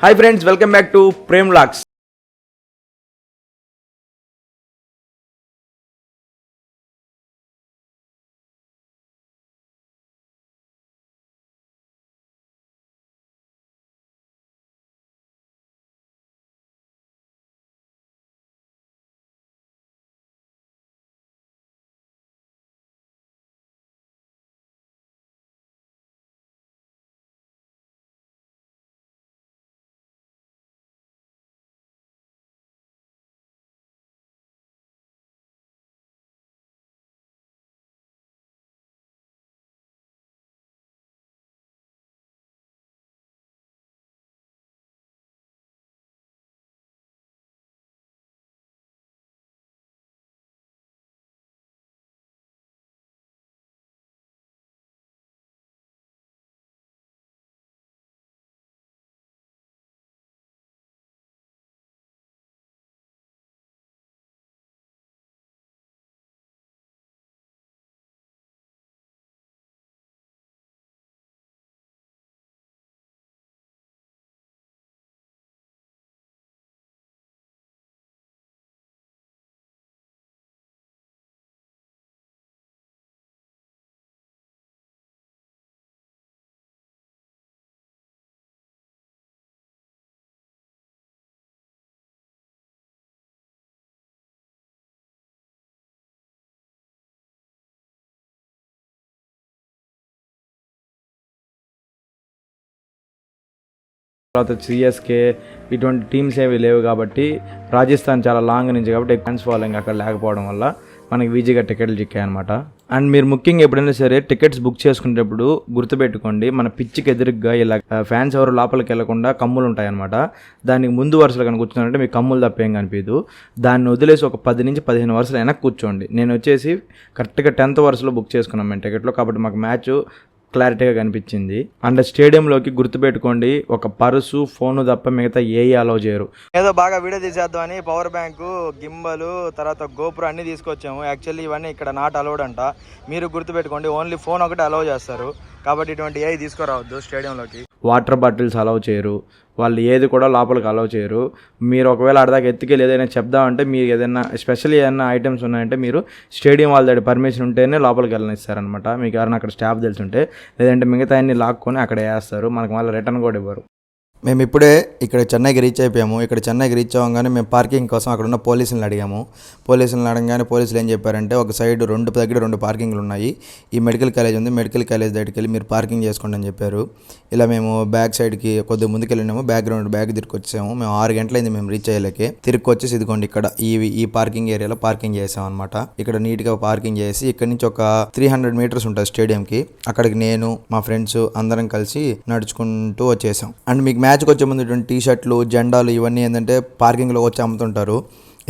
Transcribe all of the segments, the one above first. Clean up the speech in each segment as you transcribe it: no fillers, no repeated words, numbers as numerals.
Hi friends, welcome back to Prem vlogs. తర్వాత CSK ఇటువంటి teams ఏవి లేవు కాబట్టి రాజస్థాన్ చాలా లాంగ్ నుంచి కాబట్టి ఫ్యాన్స్ ఫాలోయింగ్ అక్కడ లేకపోవడం వల్ల మనకి ఈజీగా టికెట్లు చిక్కాయి అనమాట. అండ్ మీరు ముఖ్యంగా ఎప్పుడైనా సరే టికెట్స్ బుక్ చేసుకునేటప్పుడు గుర్తుపెట్టుకోండి, మన పిచ్చికి ఎదురుగ్గా ఇలా ఫ్యాన్స్ ఎవరు లోపలికి వెళ్లకుండా కమ్ములు ఉంటాయన్నమాట. దానికి ముందు వరుసలో కనుక కూర్చున్నారంటే మీకు కమ్ములు తప్పేం కనిపించదు. దాన్ని వదిలేసి ఒక 10 నుంచి 15 వరుసలు వెనక్కి కూర్చోండి. నేను వచ్చేసి కరెక్ట్గా 10th వరుసలో బుక్ చేసుకున్నాం మేము టికెట్లో, కాబట్టి మాకు మ్యాచ్ క్లారిటీగా కనిపించింది. అండ్ స్టేడియంలోకి గుర్తుపెట్టుకోండి, ఒక పర్సు ఫోను తప్ప మిగతా ఏ అలౌ చేయరు. ఏదో బాగా వీడియో తీసేద్దామని పవర్ బ్యాంకు, గింబలు, తర్వాత గోపురం అన్ని తీసుకొచ్చాము. యాక్చువల్లీ ఇవన్నీ ఇక్కడ నాట్ అలౌడ్ అంట. మీరు గుర్తుపెట్టుకోండి, ఓన్లీ ఫోన్ ఒకటి అలౌ చేస్తారు కాబట్టి ఇటువంటి ఏ తీసుకురావద్దు స్టేడియంలోకి. వాటర్ బాటిల్స్ అలౌ చేయరు, వాళ్ళు ఏది కూడా లోపలికి అలౌ చేయరు. మీరు ఒకవేళ అడదాకా ఎత్తుకెళ్ళి ఏదైనా చెప్దామంటే, మీరు ఏదైనా స్పెషల్ ఏదైనా ఐటమ్స్ ఉన్నాయంటే మీరు స్టేడియం వాళ్ళ దగ్గర పర్మిషన్ ఉంటేనే లోపలికి వెళ్ళనిస్తారనమాట. మీకు ఎవరైనా అక్కడ స్టాఫ్ తెలుసుంటే, లేదంటే మిగతా అన్ని లాక్కొని అక్కడ వేస్తారు, మనకు మళ్ళీ రిటర్న్ కూడా ఇవ్వరు. మేము ఇప్పుడే ఇక్కడ చెన్నైకి రీచ్ అయిపోయాము. ఇక్కడ చెన్నైకి రీచ్ అవ్వగానే మేము పార్కింగ్ కోసం అక్కడ ఉన్న పోలీసులను అడిగాము. పోలీసులను అడగగానే పోలీసులు ఏం చెప్పారంటే, ఒక సైడ్ రెండు పార్కింగ్లు ఉన్నాయి, ఈ మెడికల్ కాలేజ్ ఉంది, మెడికల్ కాలేజ్ దగ్గరికి వెళ్ళి మీరు పార్కింగ్ చేసుకోండి అని చెప్పారు. ఇలా మేము బ్యాక్ సైడ్కి కొద్దిగా ముందుకు వెళ్ళినాము, బ్యాక్ తిరిగి వచ్చాము. మేము 6 గంటలైంది మేము రీచ్ అయ్యేలకి. తిరిగి వచ్చేసి ఇదిగోండి ఇక్కడ ఈ పార్కింగ్ ఏరియాలో పార్కింగ్ చేసాం అనమాట. ఇక్కడ నీట్గా పార్కింగ్ చేసి ఇక్కడ నుంచి ఒక 300 మీటర్స్ ఉంటుంది స్టేడియంకి. అక్కడికి నేను మా ఫ్రెండ్స్ అందరం కలిసి నడుచుకుంటూ వచ్చేసాం. అండ్ మీకు మ్యాచ్కి వచ్చే ముందు ఇటువంటి టీ-షర్ట్లు, జెండాలు ఇవన్నీ ఏంటంటే పార్కింగ్లో వచ్చి అమ్ముతుంటారు.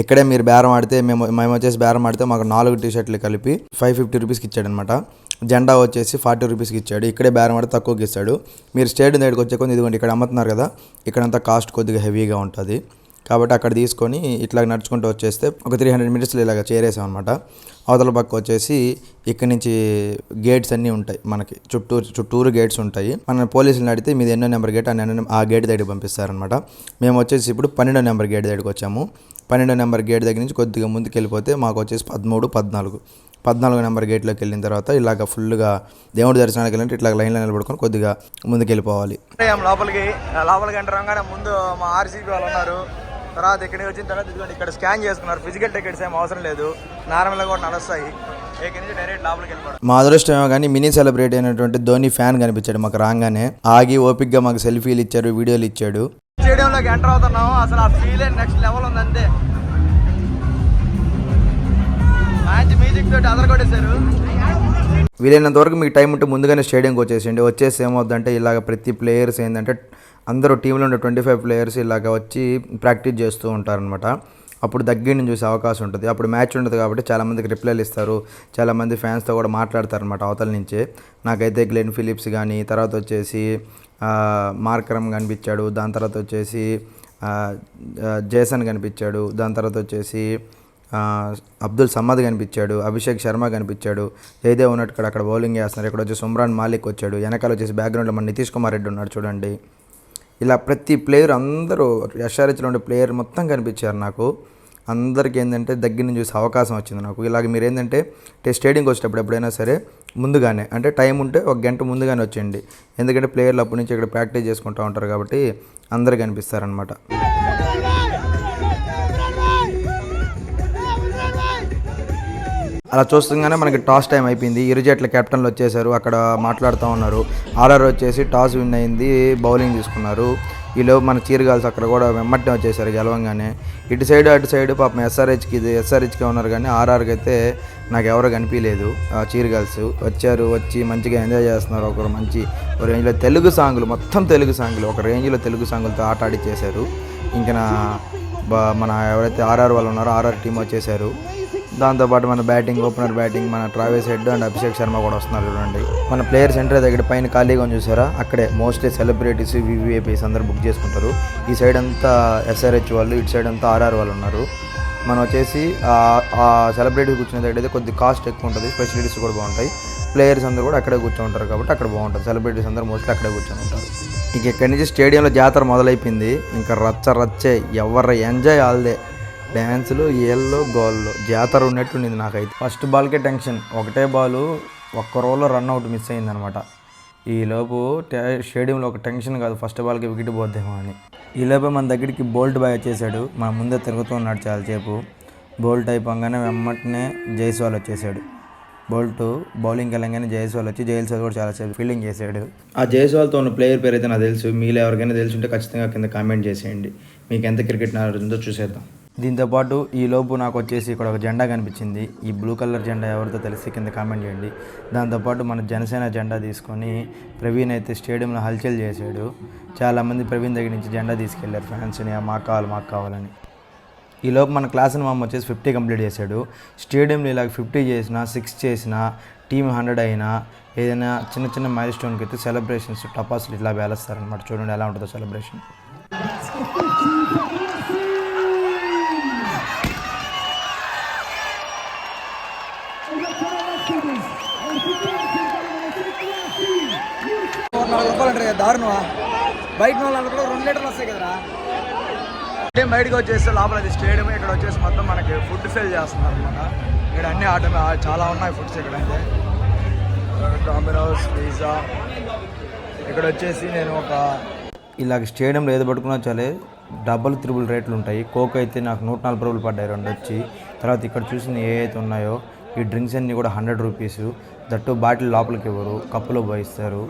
ఇక్కడే మీరు బేరం ఆడితే మేము వచ్చేసి బేరం ఆడితే మాకు 4 టీ-షర్ట్లు కలిపి 550 రూపీస్కి ఇచ్చాడు అనమాట. జెండా వచ్చేసి 40 రూపీస్కి ఇచ్చాడు. ఇక్కడే బేరం ఆడితే తక్కువకి ఇస్తాడు. మీరు స్టేడియం దగ్గరికి వచ్చే కొద్ది ఇదిగోండి ఇక్కడ అమ్ముతున్నారు కదా, ఇక్కడంతా కాస్ట్ కొద్దిగా హెవీగా ఉంటుంది కాబట్టి అక్కడ తీసుకొని ఇట్లా నడుచుకుంటూ వచ్చేస్తే ఒక 300 మీటర్స్లో ఇలాగ చేరేసాం అనమాట. అవతల పక్క వచ్చేసి ఇక్కడ నుంచి గేట్స్ అన్నీ ఉంటాయి, మనకి చుట్టూరు గేట్స్ ఉంటాయి. మన పోలీసులను అడిగితే మీది ఎన్నో నెంబర్ గేట్ ఆ గేట్ దగ్గరికి పంపిస్తారనమాట. మేము వచ్చేసి ఇప్పుడు 12వ నెంబర్ గేట్ దగ్గరికి వచ్చాము. 12వ నెంబర్ గేట్ దగ్గర నుంచి కొద్దిగా ముందుకు వెళ్ళిపోతే మాకు వచ్చేసి 13, 14 నెంబర్ గేట్లోకి వెళ్ళిన తర్వాత ఇలాగ ఫుల్గా దేవుడి దర్శనానికి వెళ్ళినట్టు ఇట్లా లైన్లో నిలబడుకొని కొద్దిగా ముందుకు వెళ్ళిపోవాలి. లోపలికి ఎంటర్ అవగానే ముందు మా ఆర్సీబీ వాళ్ళు ఉన్నారు. తర్వాత ఇక్కడికి వచ్చిన తర్వాత ఇక్కడ స్కాన్ చేసుకున్నారు. ఫిజికల్ టికెట్స్ ఏం అవసరం లేదు, నార్మల్గా కూడా నడుస్తాయి. ఇక్కడి నుంచి డైరెక్ట్ లోపలికి వెళ్ళిపోవడం. మా అదృష్టం ఏమో కానీ మినీ సెలబ్రేట్ అయినటువంటి ధోని ఫ్యాన్ కనిపించాడు మాకు రాగానే. ఆగి ఓపిక్గా మాకు సెల్ఫీలు ఇచ్చారు, వీడియోలు ఇచ్చాడు. స్టేడియంలోకి ఎంటర్ అవుతున్నాము, అసలు ఆ ఫీల్ నెక్స్ట్ లెవెల్ ఉంది అంతే. మ్యాచ్ మ్యూజిక్ తోటి అదరగొట్టేశారు. వీలైనంత వరకు మీకు టైం ఉంటే ముందుగానే స్టేడియంకి వచ్చేసి ఏమవుద్దంటే ఇలాగ ప్రతి ప్లేయర్స్ ఏంటంటే అందరూ టీంలో ఉండే 25 ప్లేయర్స్ ఇలాగ వచ్చి ప్రాక్టీస్ చేస్తూ ఉంటారనమాట. అప్పుడు దగ్గర నుంచి చూసే అవకాశం ఉంటుంది. అప్పుడు మ్యాచ్ ఉంటుంది కాబట్టి చాలామందికి రిప్లైలు ఇస్తారు, చాలామంది ఫ్యాన్స్తో కూడా మాట్లాడతారనమాట అవతల నుంచే. నాకైతే గ్లెన్ ఫిలిప్స్ కానీ, తర్వాత వచ్చేసి మార్కరమ్ కనిపించాడు, దాని తర్వాత వచ్చేసి జేసన్ కనిపించాడు, దాని తర్వాత వచ్చేసి అబ్దుల్ సమ్మద్ కనిపించాడు, అభిషేక్ శర్మ కనిపించాడు, జయదేవ్ ఉన్నట్టు అక్కడ బౌలింగ్ చేస్తున్నారు. ఇక్కడ వచ్చి సుమ్రాన్ మాలిక్ వచ్చాడు, వెనకాల వచ్చేసి బ్యాక్గ్రౌండ్లో మన నితీష్ కుమార్ రెడ్డి ఉన్నాడు చూడండి. ఇలా ప్రతి ప్లేయర్ అందరూ ఎస్ఆర్హెచ్లో ఉండే ప్లేయర్ మొత్తం కనిపించారు నాకు. అందరికీ ఏంటంటే దగ్గర నుంచి చూసే అవకాశం వచ్చింది నాకు. ఇలాగ మీరు ఏంటంటే స్టేడియంకి వచ్చేటప్పుడు ఎప్పుడైనా సరే ముందుగానే అంటే టైం ఉంటే 1 గంట ముందుగానే వచ్చేయండి. ఎందుకంటే ప్లేయర్లు అప్పటి నుంచి ఇక్కడ ప్రాక్టీస్ చేసుకుంటూ ఉంటారు కాబట్టి అందరు కనిపిస్తారనమాట. అలా చూస్తుండగానే మనకి టాస్ టైం అయిపోయింది. ఇరు జట్ల కెప్టెన్లు వచ్చేసారు, అక్కడ మాట్లాడుతూ ఉన్నారు. ఆర్ఆర్ వచ్చేసి టాస్ విన్ అయింది, బౌలింగ్ తీసుకున్నారు. ఈలో మన చీరగాల్స్ అక్కడ కూడా వెమ్మట్నే వచ్చేసారు గెలవంగానే. ఇటు సైడ్ అటు సైడ్ పాపం ఎస్ఆర్హెచ్కే ఉన్నారు కానీ ఆర్ఆర్కి అయితే నాకు ఎవరు కనిపించలేదు. చీరగాల్స్ వచ్చి మంచిగా ఎంజాయ్ చేస్తున్నారు. ఒకరు మంచి రేంజ్లో తెలుగు సాంగులు, మొత్తం తెలుగు సాంగులు, ఒక రేంజ్లో తెలుగు సాంగులతో ఆట ఆడిచ్చేశారు. ఇంకా మన ఎవరైతే ఆర్ఆర్ వాళ్ళు ఉన్నారో ఆర్ఆర్ టీం వచ్చేసారు. దాంతోపాటు మన ఓపెనర్ బ్యాటింగ్ మన Travis head and Abhishek Sharma కూడా వస్తున్నారు చూడండి. మన ప్లేయర్స్ ఎంట్రీ దగ్గర పైన ఖాళీగా చూసారా, అక్కడే మోస్ట్లీ సెలబ్రిటీస్ వివిఐపీస్ అందరూ బుక్ చేసుకుంటారు. ఈ సైడ్ అంతా ఎస్ఆర్హెచ్ వాళ్ళు, ఇటు సైడ్ అంతా ఆర్ఆర్ వాళ్ళు ఉన్నారు. మనం వచ్చేసి ఆ సెలబ్రిటీస్ కూర్చునే దగ్గర అయితే కొద్ది కాస్ట్ ఎక్కువ ఉంటుంది, ఫెసిలిటీస్ కూడా బాగుంటాయి. ప్లేయర్స్ అందరూ కూడా అక్కడే కూర్చొని కాబట్టి అక్కడ బాగుంటుంది. సెలబ్రిటీస్ అందరూ మోస్ట్లీ అక్కడే కూర్చొని ఉంటారు. ఇక ఇక్కడి నుంచి స్టేడియంలో జాతర మొదలైపోయింది. ఇంకా రచ్చే ఎవరు ఎంజాయ్ ఆల్దే, డ్యాన్సులు, ఏళ్ళు, గోళ్ళు, జాతర ఉన్నట్టుండింది నాకైతే. ఫస్ట్ బాల్కే టెన్షన్, ఒకటే బాలు ఒక్క రోలో రన్అట్ మిస్ అయిందనమాట. ఈలోపు స్టేడియంలో ఒక టెన్షన్ కాదు, ఫస్ట్ బాల్కి వికెట్ పోద్దేమో అని. ఈలోపు మన దగ్గరికి బోల్ట్ బాయ్ వచ్చేసాడు. మన ముందే తిరుగుతూ ఉన్నాడు చాలాసేపు. బోల్ట్ అయిపోగానే వెమ్మటనే జైస్వాల్ వచ్చేసాడు. బోల్ట్ బౌలింగ్కి వెళ్ళంగానే జైస్వాల్ వచ్చి జైస్వాల్ కూడా చాలాసేపు ఫీల్డింగ్ చేశాడు. ఆ జైస్వాల్తో ఉన్న ప్లేయర్ పేరు అయితే నాకు తెలుసు. మీలో ఎవరికైనా తెలుసుంటే ఖచ్చితంగా కింద కామెంట్ చేసేయండి. మీకు ఎంత క్రికెట్ నాలెడ్జ్ ఉందో చూసేద్దాం. దీంతోపాటు ఈలోపు నాకు వచ్చేసి ఇక్కడ ఒక జెండా కనిపించింది. ఈ బ్లూ కలర్ జెండా ఎవరితో తెలిసి కింద కామెంట్ చేయండి. దాంతోపాటు మన జనసేన జెండా తీసుకొని ప్రవీణ్ అయితే స్టేడియంలో హల్చల్ చేశాడు. చాలామంది ప్రవీణ్ దగ్గర నుంచి జెండా తీసుకెళ్లారు ఫ్యాన్స్ని, మాకు కావాలని. ఈలోపు మన క్లాస్ మామ వచ్చేసి 50 కంప్లీట్ చేశాడు. స్టేడియంలో ఇలాగ 50 చేసినా, 6 చేసినా, టీమ్ 100 అయినా, ఏదైనా చిన్న మైల్ స్టోన్కి అయితే సెలబ్రేషన్స్ టపాసులు ఇట్లా వేలేస్తారనమాట. చూడండి ఎలా ఉంటుందో సెలబ్రేషన్. దారుణమా, బయట వాళ్ళు కూడా 2 లీటర్లు వస్తాయి కదరా. స్టేడియం బయటకు వచ్చేస్తే లోపల అది స్టేడియం. ఇక్కడ వచ్చేసి మొత్తం మనకి ఫుడ్ సేల్ చేస్తున్నారు అనమాట. ఇక్కడ అన్ని చాలా ఉన్నాయి ఫుడ్స్. ఇక్కడ అయితే డామినోస్, పిజ్జా. ఇక్కడ వచ్చేసి నేను ఇలాగ స్టేడియంలో ఏది పట్టుకున్నా చాలే డబుల్ 3 రేట్లు ఉంటాయి. కోక్ అయితే నాకు 140 రూపాయలు పడ్డాయి 2 వచ్చి. తర్వాత ఇక్కడ చూసిన ఏ అయితే ఉన్నాయో ఈ డ్రింక్స్ అన్నీ కూడా 100 రూపీస్. దట్టు బాటిల్ లోపలికి ఇవ్వరు, కప్పులో పోయిస్తారు.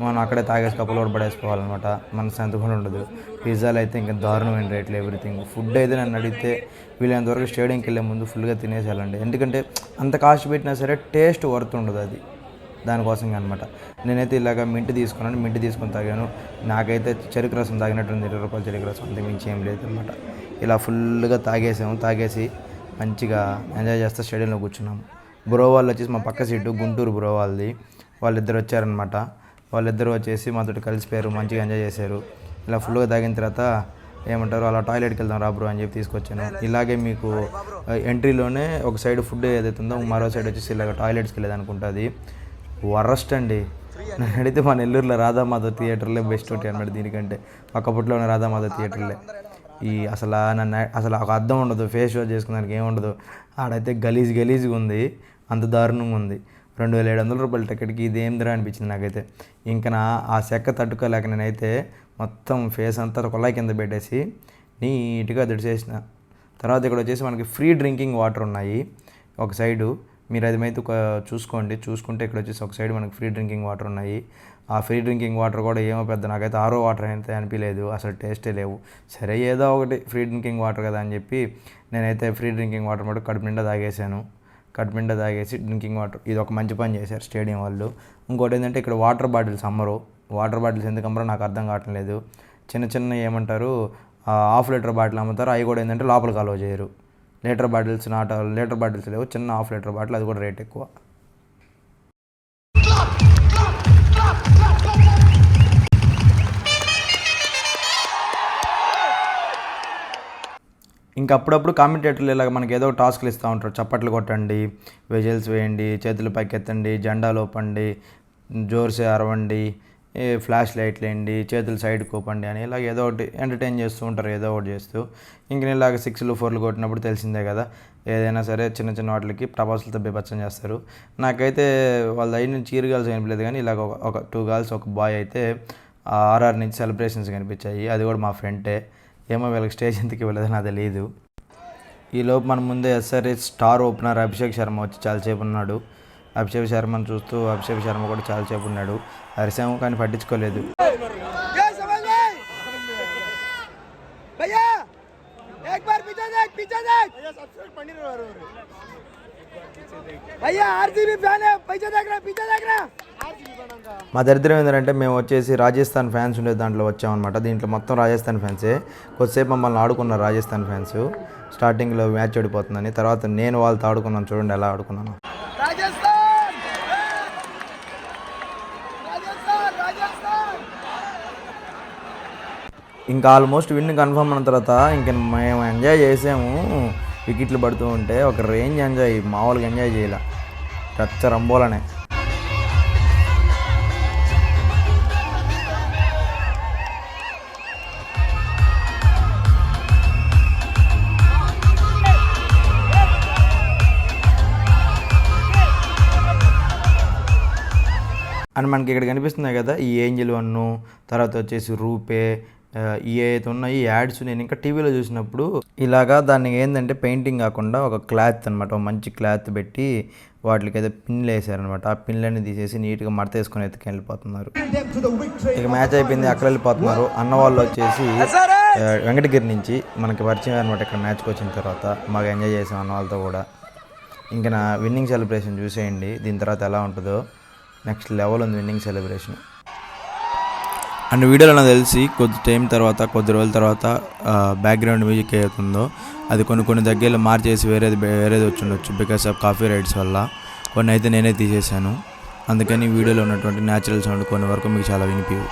మనం అక్కడే తాగేసి కప్పులో కూడా పడేసుకోవాలన్నమాట. మనశ్శాంతి కూడా ఉండదు. పిజ్జాలు అయితే ఇంకా దారుణమైన రేట్లు, ఎవ్రీథింగ్. ఫుడ్ అయితే నన్ను అడిగితే వీళ్ళంతవరకు స్టేడియంకి వెళ్ళే ముందు ఫుల్గా తినేసేయాలండి. ఎందుకంటే అంత కాస్ట్ పెట్టినా సరే టేస్ట్ వర్త్ ఉండదు అది, దానికోసం అనమాట. నేనైతే ఇలాగ మింట్ తీసుకొని తాగాను. నాకైతే చెరుకు రసం తాగినట్టుంది, 20 రూపాయల చెరుకు రసం, అంతే మించి ఏం లేదు అనమాట. ఇలా ఫుల్గా తాగేసి మంచిగా ఎంజాయ్ చేస్తే స్టేడియంలో కూర్చున్నాము. బ్రో వాళ్ళు వచ్చేసి మా పక్క సీటు గుంటూరు బ్రో వాళ్ళది, వాళ్ళిద్దరు వచ్చారనమాట. వాళ్ళిద్దరూ వచ్చేసి మాతో కలిసిపోయారు, మంచిగా ఎంజాయ్ చేశారు. ఇలా ఫుల్గా తాగిన తర్వాత ఏమంటారు, అలా టాయిలెట్కి వెళ్దాం రా బ్రో అని చెప్పి తీసుకొచ్చాను. ఇలాగే మీకు ఎంట్రీలోనే ఒక సైడ్ ఫుడ్ ఏదైతే ఉందో మరో సైడ్ వచ్చేసి ఇలాగ టాయిలెట్స్కి వెళ్ళేది అనుకుంటుంది. వరస్ట్ అండి. నన్ను అడిగితే మన నెల్లూరులో రాధామాధవ్ థియేటర్లే బెస్ట్ ఒకటి అనమాట. దీనికంటే పక్కపట్లోనే రాధామాధవ్ థియేటర్లే. అసలు ఒక అర్థం ఉండదు, ఫేస్ వాష్ చేసుకున్నానికి ఏముండదు. ఆడైతే గలీజ్గా ఉంది, అంత దారుణంగా ఉంది. 2700 రూపాయల టికెట్కి ఇదేందిరా అనిపించింది నాకైతే. ఇంకా ఆ సెక్క తట్టుకోలేక నేనైతే మొత్తం ఫేస్ అంతా కొల్లాయి కింద పెట్టేసి నీట్గా దుడిచేసిన. తర్వాత ఇక్కడ వచ్చేసి మనకి ఫ్రీ డ్రింకింగ్ వాటర్ ఉన్నాయి ఒక సైడు. మీరు అదేమైతే చూసుకుంటే ఇక్కడ వచ్చేసి ఒక సైడ్ మనకి ఫ్రీ డ్రింకింగ్ వాటర్ ఉన్నాయి. ఆ ఫ్రీ డ్రింకింగ్ వాటర్ కూడా ఏమో పెద్ద నాకైతే ఆరో వాటర్ అయితే అనిపించలేదు, అసలు టేస్టే లేవు. సరే ఏదో ఒకటి ఫ్రీ డ్రింకింగ్ వాటర్ కదా అని చెప్పి నేనైతే ఫ్రీ డ్రింకింగ్ వాటర్ మటు కడుపు నిండా తాగేసి డ్రింకింగ్ వాటర్. ఇది ఒక మంచి పని చేశారు స్టేడియం వాళ్ళు. ఇంకోటి ఏంటంటే ఇక్కడ వాటర్ బాటిల్స్ అమ్మరు. వాటర్ బాటిల్స్ ఎందుకు అమ్మరో నాకు అర్థం కావట్లేదు. చిన్న ఏమంటారు, 1/2 లీటర్ బాటిల్ అమ్ముతారు. అవి కూడా ఏంటంటే లోపలికి అలౌ చేయరు. లీటర్ బాటిల్స్ లేవు, చిన్న 1/2 లీటర్ బాటిల్, అది కూడా రేట్ ఎక్కువ. ఇంకా అప్పుడప్పుడు కామెంటేటర్లు ఇలాగ మనకి ఏదో టాస్క్లు ఇస్తూ ఉంటారు. చప్పట్లు కొట్టండి, విజిల్స్ వేయండి, చేతులు పైకెత్తండి, జెండా లోపండి, జోర్సే అరవండి, ఫ్లాష్ లైట్లు వేయండి, చేతులు సైడ్ కూపండి అని ఇలాగ ఏదో ఒకటి ఎంటర్టైన్ చేస్తూ ఉంటారు, ఏదో ఒకటి చేస్తూ. ఇంక ఇలాగ 6లు 4లు కొట్టినప్పుడు తెలిసిందే కదా, ఏదైనా సరే చిన్న చిన్న వాటికి టపాసులతో బీభత్సం చేస్తారు. నాకైతే వాళ్ళ దగ్గర నుంచి చీర్ గాల్స్ కనిపించలేదు, కానీ ఇలాగ ఒక 2 గర్ల్స్ ఒక బాయ్ అయితే ఆర్ఆర్ నుంచి సెలబ్రేషన్స్ కనిపించాయి. అది కూడా మా ఫ్రెండే. ఏమో వీళ్ళకి స్టేజ్ ఎందుకు ఇవ్వలేదో నాకు తెలియదు. ఈలోపు మన ముందే SRH star opener Abhishek Sharma వచ్చి చాలాసేపు ఉన్నాడు. అభిషేక్ శర్మను చూస్తూ అభిషేక్ శర్మ కూడా చాలాసేపు ఉన్నాడు. అరిసాము కానీ పట్టించుకోలేదు. మా దరిద్రం ఏంటంటే మేము వచ్చేసి రాజస్థాన్ ఫ్యాన్స్ ఉండే దాంట్లో వచ్చామన్నమాట. దీంట్లో మొత్తం రాజస్థాన్ ఫ్యాన్సే. కొద్దిసేపు మమ్మల్ని ఆడుకున్నారు రాజస్థాన్ ఫ్యాన్స్. స్టార్టింగ్లో మ్యాచ్ ఓడిపోతుందని, తర్వాత నేను వాళ్ళతో ఆడుకున్నాను. చూడండి ఎలా ఆడుకున్నాను. ఇంకా ఆల్మోస్ట్ విన్ కన్ఫర్మ్ అయిన తర్వాత ఇంక మేము ఎంజాయ్ చేసాము. వికెట్లు పడుతూ ఉంటే ఒక రేంజ్ ఎంజాయ్, మామూలుగా ఎంజాయ్ చేయాల, రచ్చ రంబోలనే. అని మనకి ఇక్కడ కనిపిస్తున్నాయి కదా, ఈ ఏంజల్ 1, తర్వాత వచ్చేసి రూపే, ఈ అయితే ఉన్నాయి ఈ యాడ్స్. నేను ఇంకా టీవీలో చూసినప్పుడు ఇలాగా దాన్ని ఏంటంటే పెయింటింగ్ కాకుండా ఒక క్లాత్ అనమాట, ఒక మంచి క్లాత్ పెట్టి వాటికి అయితే పిన్లు వేసారనమాట. ఆ పిన్లన్నీ తీసేసి నీట్గా మడత వేసుకొని వెళ్ళిపోతున్నారు. ఇక మ్యాచ్ అయిపోయింది, అక్కడ వెళ్ళిపోతున్నారు. అన్న వాళ్ళు వచ్చేసి వెంకటగిరి నుంచి మనకి పరిచయం అనమాట. ఇక్కడ మ్యాచ్కి వచ్చిన తర్వాత బాగా ఎంజాయ్ చేసాం అన్న వాళ్ళతో కూడా. ఇంకా నా విన్నింగ్ సెలబ్రేషన్ చూసేయండి, దీని తర్వాత ఎలా ఉంటుందో. నెక్స్ట్ లెవెల్ ఉంది విన్నింగ్ సెలబ్రేషన్. అండ్ వీడియోలో నాకు తెలిసి కొద్ది టైం తర్వాత, కొద్ది రోజుల తర్వాత బ్యాక్గ్రౌండ్ మ్యూజిక్ అవుతుందో అది కొన్ని దగ్గరలో మార్చేసి వేరేది వచ్చి ఉండొచ్చు, బికాస్ ఆఫ్ కాపీ రైట్స్ వల్ల. కొన్ని అయితే నేనే తీసేసాను, అందుకని వీడియోలో ఉన్నటువంటి న్యాచురల్ సౌండ్ కొన్ని వరకు మీకు చాలా వినిపించవు.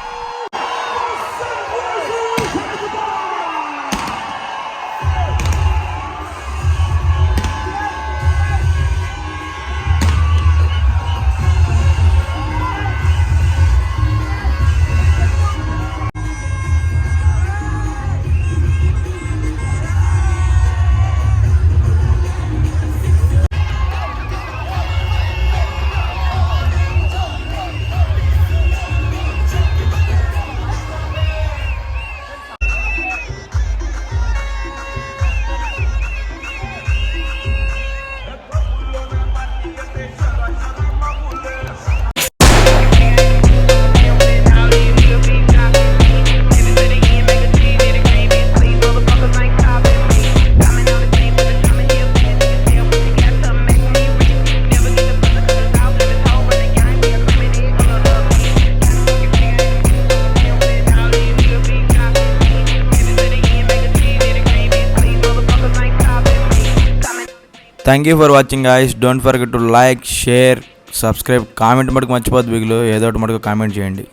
Thank you for watching guys. Don't forget to like, share, subscribe. Comment మటుకు మర్చిపోద్దు, బిగులు ఏదో ఒకటి మటుకు కామెంట్ చేయండి.